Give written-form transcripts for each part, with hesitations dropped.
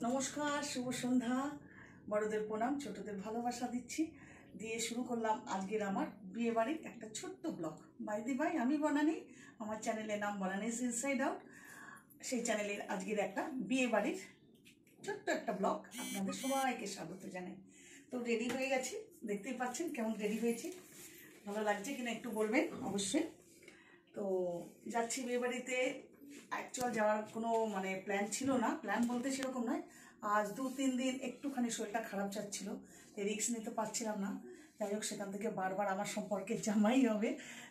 নমস্কার, শুভ সন্ধ্যা। বড়দের প্রণাম, ছোটদের ভালোবাসা দিচ্ছি। দিয়ে শুরু করলাম আজকের আমার বিয়ে বাড়ির একটা ছোট্ট ব্লগ। বাইদি ভাই, আমি বনানি, আমার চ্যানেলের নাম বনানিস ইনসাইড আউট। সেই চ্যানেলের আজকের একটা বিয়ে বাড়ির ছোট্ট একটা ব্লগ আপনাদের সবাইকে স্বাগত জানাই। তো রেডি হয়ে গেছি, দেখতেই পাচ্ছেন কেমন রেডি হয়েছি। ভালো লাগছে কিনা একটু বলবেন অবশ্যই। তো যাচ্ছি বিয়ে বাড়িতে। অ্যাকচুয়াল যাওয়ার কোনো প্ল্যান ছিল না, প্ল্যান বলতে সেরকম নয়। আজ 2-3 দিন একটুখানি শরীরটা খারাপ যাচ্ছিল, রিস্ক নিতে পারছিলাম না। যাই হোক, সেখান থেকে বারবার আমার সম্পর্কে জামাই হবে,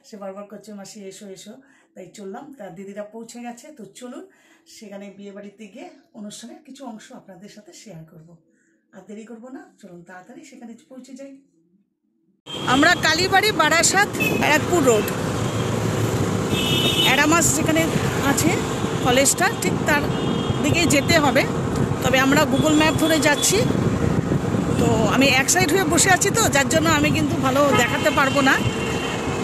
সে বারবার করছে মাসি এসো এসো, তাই চললাম। তার দিদিরা পৌঁছে গেছে, তো চলুন সেখানে বিয়ে বাড়িতে গিয়ে অনুষ্ঠানের কিছু অংশ আপনাদের সাথে শেয়ার করব। আর দেরি করবো না, চলুন তাড়াতাড়ি সেখানে পৌঁছে যাই। আমরা কালীবাড়ি, বারাসাত, ব্যারাকপুর রোড, অ্যাডামাস যেখানে আছে কলেজটা, ঠিক তার দিকেই যেতে হবে। তবে আমরা গুগল ম্যাপ ধরে যাচ্ছি, তো আমি এক সাইড হয়ে বসে আছি, তো যার জন্য আমি কিন্তু ভালো দেখাতে পারবো না।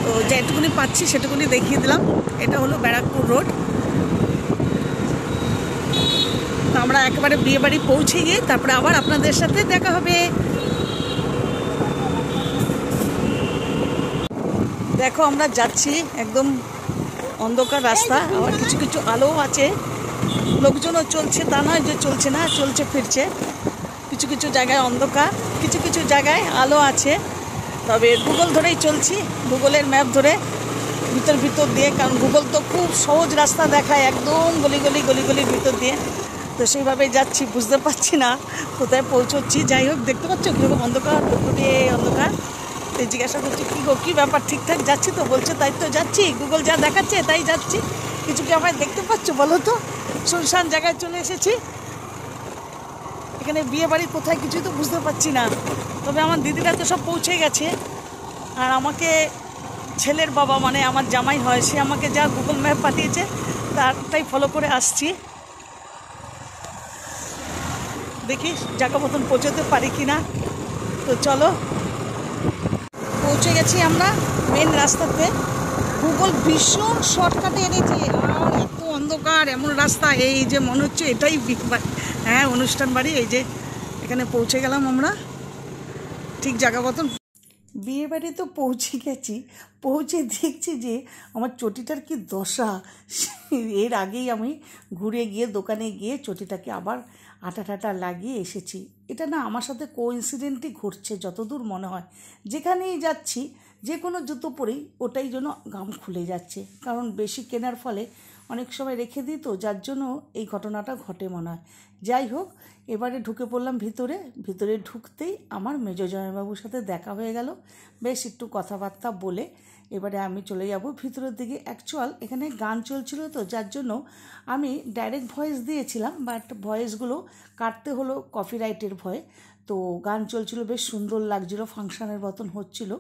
তো যেটুকুনি পাচ্ছি সেটুকুনি দেখিয়ে দিলাম। এটা হলো ব্যারাকপুর রোড। তো আমরা একেবারে বিয়ে বাড়ি পৌঁছে গিয়ে তারপরে আবার আপনাদের সাথে দেখা হবে। দেখো, আমরা যাচ্ছি, একদম অন্ধকার রাস্তা, আবার কিছু কিছু আলো আছে, লোকজনও চলছে, তা নয় যে চলছে না, চলছে ফিরছে। কিছু কিছু জায়গায় অন্ধকার, কিছু কিছু জায়গায় আলো আছে। তবে গুগল ধরেই চলছি, গুগলের ম্যাপ ধরে ভিতর ভিতর দিয়ে, কারণ গুগল তো খুব সহজ রাস্তা দেখায়, একদম গলির ভিতর দিয়ে। তো সেইভাবেই যাচ্ছি, বুঝতে পারছি না কোথায় পৌঁছচ্ছি। যাই হোক, দেখতে পাচ্ছ কীরকম অন্ধকার, দিয়ে অন্ধকার। তো জিজ্ঞাসা করছি কী গো, কী ব্যাপার, ঠিকঠাক যাচ্ছি তো? বলছে তাই তো যাচ্ছি, গুগল যা দেখাচ্ছে তাই যাচ্ছি। কিছু কি আমায় দেখতে পাচ্ছ বলো তো? শুনশান জায়গায় চলে এসেছি। এখানে বিয়ে বাড়ি কোথায় কিছুই তো বুঝতে পারছি না। তবে আমার দিদিরা তো সব পৌঁছে গেছে, আর আমাকে ছেলের বাবা, মানে আমার জামাই হয়, সে আমাকে যা গুগল ম্যাপ পাঠিয়েছে তাই ফলো করে আসছি। দেখি জায়গা মতন পৌঁছতে পারি কি না। তো চলো, পৌঁছে গেছি আমরা মেন রাস্তাতে। গুগল ভীষণ শর্টকাটে এনেছে, আর এত অন্ধকার, এমন রাস্তা, এই যে মনে হচ্ছে এটাই বিয়ে বাড়ি, হ্যাঁ অনুষ্ঠান বাড়ি। এই যে এখানে পৌঁছে গেলাম আমরা ঠিক জায়গা মতন। বিয়ে বাড়ি তো পৌঁছে গেছি, পৌঁছে দেখছি যে আমার চটিটার কি দশা। এর আগেই আমি ঘুরে গিয়ে দোকানে গিয়ে চটিটাকে আবার আটা টাটা লাগিয়ে এসেছি। এটা না আমার সাথে কোইন্সিডেন্টই ঘটছে যতদূর মনে হয়। যেখানেই যাচ্ছি, যে কোনো জুতো পরেই ওটাই যেন গাম খুলে যাচ্ছে, কারণ বেশি কেনার ফলে অনেক সময় রেখে দিই, তো যার জন্য এই ঘটনাটা ঘটে মনে হয়। যাই হোক, এবারে ঢুকে পড়লাম ভিতরে ঢুকতেই আমার মেজ জামাইবাবুর সাথে দেখা হয়ে গেল। বেশ একটু কথাবার্তা বলে এবারে আমি চলে যাব ভিতরের দিকে। অ্যাকচুয়াল এখানে গান চলছিল, তো যার জন্য আমি ডাইরেক্ট ভয়েস দিয়েছিলাম, বাট ভয়েসগুলো কাটতে হলো কপিরাইটের ভয়ে। তো গান চলছিল, বেশ সুন্দর লাগছিল, ফাংশনের মতন হচ্ছিল।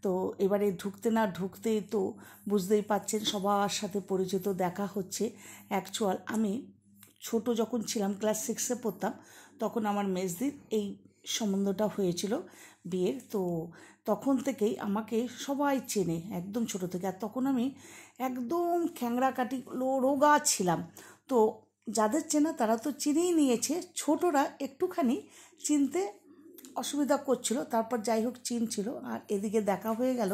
তো এবারে ঢুকতে না ঢুকতেই তো বুঝতেই পাচ্ছেন সবার সাথে পরিচিত দেখা হচ্ছে। অ্যাকচুয়াল আমি ছোট যখন ছিলাম, ক্লাস 6-এ পড়তাম, তখন আমার মেজদির এই সম্বন্ধটা হয়েছিল বিয়ের। তো তখন থেকেই আমাকে সবাই চেনে একদম ছোট থেকে। আর তখন আমি একদম খ্যাংরা কাটি রোগা ছিলাম। তো যাদের চেনা তারা তো চিনেই নিয়েছে, ছোটরা একটুখানি চিনতে অসুবিধা করছিল। তারপর যাই হোক চিনছিল। আর এদিকে দেখা হয়ে গেল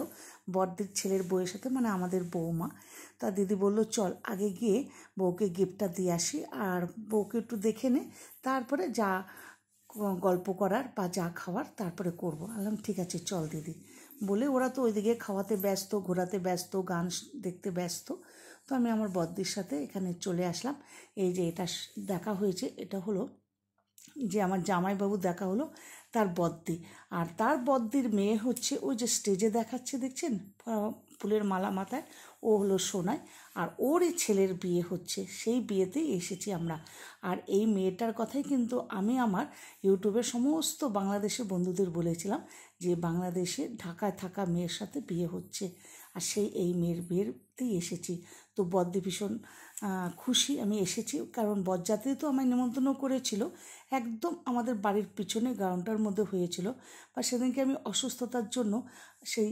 বড়দির ছেলের বউয়ের সাথে, মানে আমাদের বৌমা। তা দিদি বলল চল আগে গিয়ে বউকে গিফটটা দিয়ে আসি, আর বউকে একটু দেখে নে, তারপরে যা গল্প করার বা যা খাওয়ার তারপরে করবো। বললাম ঠিক আছে চল দিদি, বলে ওরা তো ওইদিকে খাওয়াতে ব্যস্ত, ঘোরাতে ব্যস্ত, গান দেখতে ব্যস্ত। তো আমি আমার বড়দির সাথে এখানে চলে আসলাম। এই যে এটা দেখা হয়েছে, এটা হলো যে আমার জামাইবাবু দেখা হলো, তার বদ্দি। আর তার বদ্দির মেয়ে হচ্ছে ওই যে স্টেজে দেখাচ্ছে দেখছেন ফুলের মালা মাথায়, ও হলো সোনাই। আর ওরই ছেলের বিয়ে হচ্ছে, সেই বিয়েতেই এসেছি আমরা। আর এই মেয়েটার কথাই কিন্তু আমি আমার ইউটিউবের সমস্ত বাংলাদেশের বন্ধুদের বলেছিলাম যে বাংলাদেশে ঢাকায় থাকা মেয়ের সাথে বিয়ে হচ্ছে, আর এই মেয়ের বিয়েতেই এসেছি। তো বদ্দি ভীষণ খুশি আমি এসেছি, কারণ বরযাত্রী তো আমায় নিমন্ত্রণ করেছিল, একদম আমাদের বাড়ির পিছনে গ্রাউন্ডটার মধ্যে হয়েছিল। বা সেদিনকে আমি অসুস্থতার জন্য সেই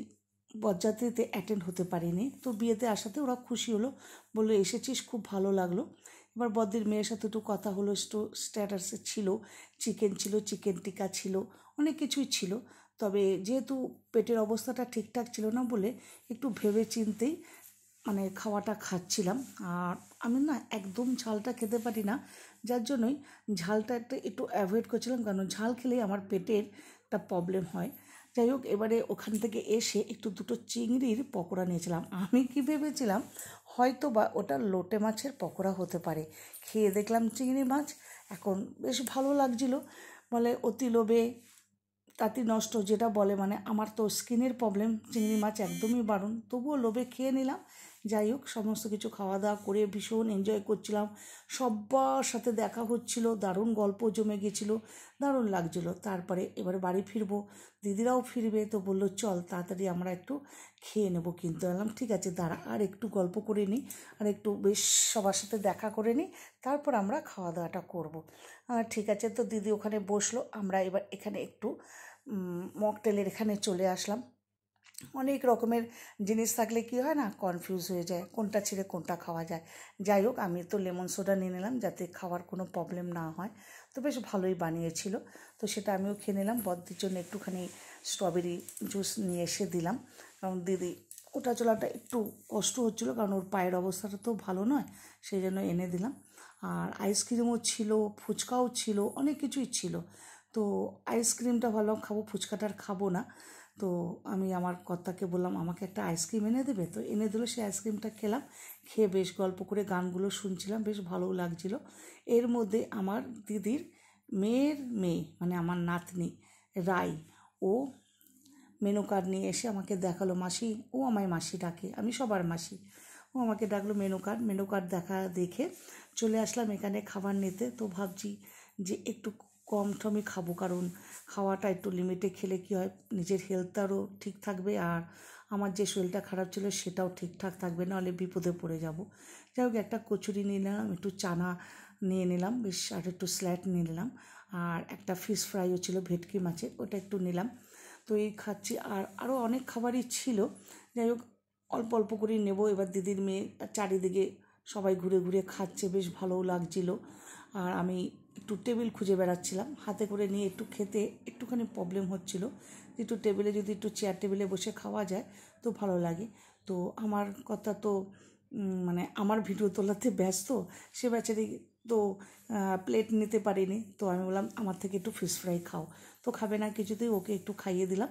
বরযাত্রীতে অ্যাটেন্ড হতে পারিনি। তো বিয়েতে আসাতে ওরা খুশি হলো, বললো এসেছিস, খুব ভালো লাগলো। এবার বদ্দির মেয়ের সাথে একটু কথা হলো, একটু স্ট্যাটাসে ছিল, চিকেন ছিল, চিকেন টিক্কা ছিল, অনেক কিছুই ছিল। তবে যেহেতু পেটের অবস্থাটা ঠিকঠাক ছিল না বলে একটু ভেবে চিন্তেই মানে খাওয়াটা খাচ্ছিলাম। আর আমি না একদম ঝালটা খেতে পারি না, যার জন্যই ঝালটা একটু অ্যাভয়েড করছিলাম, কারণ ঝাল খেলেই আমার পেটের একটা প্রবলেম হয়। যাই হোক, এবারে ওখান থেকে এসে একটু দুটো চিংড়ির পকোড়া নিয়েছিলাম। আমি কি ভেবেছিলাম হয়তো বা ওটা লোটে মাছের পকোড়া হতে পারে। খেয়ে দেখলাম চিংড়ি মাছ, এখন বেশ ভালো লাগছিলো। বলে অতি লোভে তাঁতি নষ্ট যেটা বলে, মানে আমার তো স্কিনের প্রবলেম, চিংড়ি মাছ একদমই বারণ, তবুও লোভে খেয়ে নিলাম। যাই হোক, সমস্ত কিছু খাওয়া দাওয়া করে ভীষণ এনজয় করছিলাম, সবার সাথে দেখা হচ্ছিল, দারুণ গল্প জমে গেছিলো, দারুণ লাগছিলো। তারপরে এবার বাড়ি ফিরবো, দিদিরাও ফিরবে, তো বললো চল তাড়াতাড়ি আমরা একটু খেয়ে নেবো। কিন্তু বললাম ঠিক আছে দাঁড়া, আর একটু গল্প করে নিই, আর একটু বেশ সবার সাথে দেখা করে নিই, তারপর আমরা খাওয়া দাওয়াটা করবো। ঠিক আছে, তো দিদি ওখানে বসলো, আমরা এবার এখানে একটু মকটেলের এখানে চলে আসলাম। অনেক রকমের জিনিস থাকলে কি হয় না, কনফিউজ হয়ে যায় কোনটা ছেড়ে কোনটা খাওয়া যায়। যাই হোক, আমি তো লেমন সোডা নিয়ে নিলাম যাতে খাওয়ার কোনো প্রবলেম না হয়। তো বেশ ভালোই বানিয়েছিল, তো সেটা আমিও খেয়ে নিলাম। বদ্দির জন্য একটুখানি স্ট্রবেরি জুস নিয়ে এসে দিলাম, কারণ দিদি ওটা চলাটা একটু কষ্ট হচ্ছিলো, কারণ ওর পায়ের অবস্থাটা তো ভালো নয়, সেই জন্য এনে দিলাম। আর আইসক্রিমও ছিল, ফুচকাও ছিল, অনেক কিছুই ছিল। তো আইসক্রিমটা ভালো খাবো, ফুচকাটা আর খাবো না। তো আমি আমার কর্তাকে বললাম আমাকে একটা আইসক্রিম এনে দেবে, তো এনে দিল। সেই আইসক্রিমটা খেলাম, খেয়ে বেশ গল্প করে গানগুলো শুনছিলাম, বেশ ভালোও লাগছিলো। এর মধ্যে আমার দিদির মেয়ের মেয়ে, মানে আমার নাতনি রাই, ও মেনু কার্ড নিয়ে এসে আমাকে দেখালো। মাসি, ও আমায় মাসি ডাকে, আমি সবার মাসি। ও আমাকে ডাকলো মেনু কার্ড দেখে চলে আসলাম এখানে খাবার নিতে। তো ভাবছি যে একটু কম টমই খাবো, কারণ খাওয়াটা একটু লিমিটে খেলে কী হয়, নিজের হেলথটারও ঠিক থাকবে, আর আমার যে শরীরটা খারাপ ছিল সেটাও ঠিকঠাক থাকবে, নাহলে বিপদে পড়ে যাব। যাই হোক, একটা কচুরি নিয়ে নিলাম, একটু চানা নিয়ে নিলাম বেশ, আর একটু স্যালাড নিয়ে নিলাম, আর একটা ফিশ ফ্রাইও ছিল ভেটকি মাছের, ওটা একটু নিলাম। তো এই খাচ্ছি, আর আরও অনেক খাবারই ছিল। যাই হোক, অল্প অল্প করেই নেবো। এবার দিদির মেয়ে চারিদিকে সবাই ঘুরে ঘুরে খাচ্ছে, বেশ ভালোও লাগছিলো। আর আমি একটু টেবিল খুঁজে বেড়াচ্ছিলাম, হাতে করে নিয়ে একটু খেতে একটুখানি প্রবলেম হচ্ছিলো, একটু টেবিলে যদি একটু চেয়ার টেবিলে বসে খাওয়া যায় তো ভালো লাগে। তো আমার কথা তো মানে আমার ভিডিও তোলাতে ব্যস্ত, সে বেচারি তো প্লেট নিতে পারিনি। তো আমি বললাম আমার থেকে একটু ফিশ ফ্রাই খাও, তো খাবে না কিছুতেই, ওকে একটু খাইয়ে দিলাম।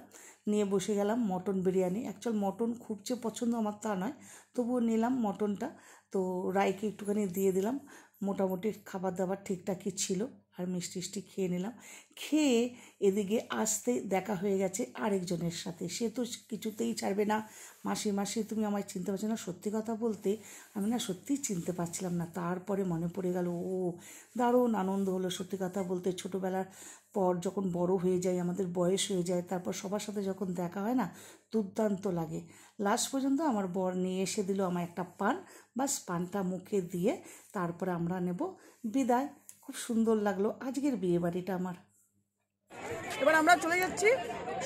নিয়ে বসে গেলাম মটন বিরিয়ানি। অ্যাকচুয়াল মটন খুব যে পছন্দ আমার তা নয়, তবুও নিলাম মটনটা। তো রাইকে একটুখানি দিয়ে দিলাম। মোটামুটি খাবার দাবার ঠিকঠাকই ছিল, আর মিষ্টি খেয়ে নিলাম। খেয়ে এদিকে আসতে দেখা হয়ে গেছে আরেকজনের সাথে, সে তো কিছুতেই ছাড়বে না, মাসি তুমি আমায় চিনতে পারছো না। সত্যি কথা বলতে আমি না সত্যিই চিনতে পারছিলাম না। তারপরে মনে পড়ে গেল, ও দারুণ আনন্দ হলো। সত্যি কথা বলতে ছোটোবেলার পর যখন বড় হয়ে যায়, আমাদের বয়স হয়ে যায়, তারপর সবার সাথে যখন দেখা হয় না, দুর্দান্ত লাগে। লাস্ট পর্যন্ত আমার বর নিয়ে এসে দিল আমায় একটা পান, বাস পানটা মুখে দিয়ে তারপরে আমরা নেব বিদায়। খুব সুন্দর লাগলো আজকের বিয়েবাড়িটা আমার। এবার আমরা চলে যাচ্ছি,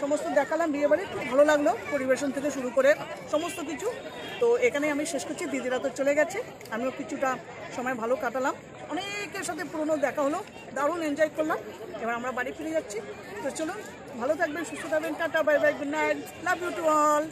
সমস্ত দেখালাম বিয়েবাড়ি, খুব ভালো লাগলো, পরিবেশন থেকে শুরু করে সমস্ত কিছু। তো এখানে আমি শেষ করছি, দিদিরা তো চলে গেছে, আমিও কিছুটা সময় ভালো কাটালাম, অনেকের সাথে পুরনো দেখা হলো, দারুণ এনজয় করলাম। এবার আমরা বাড়ি ফিরে যাচ্ছি। তো চলুন, ভালো থাকবেন, সুস্থ থাকবেন, tata bye bye, good night, love you to all.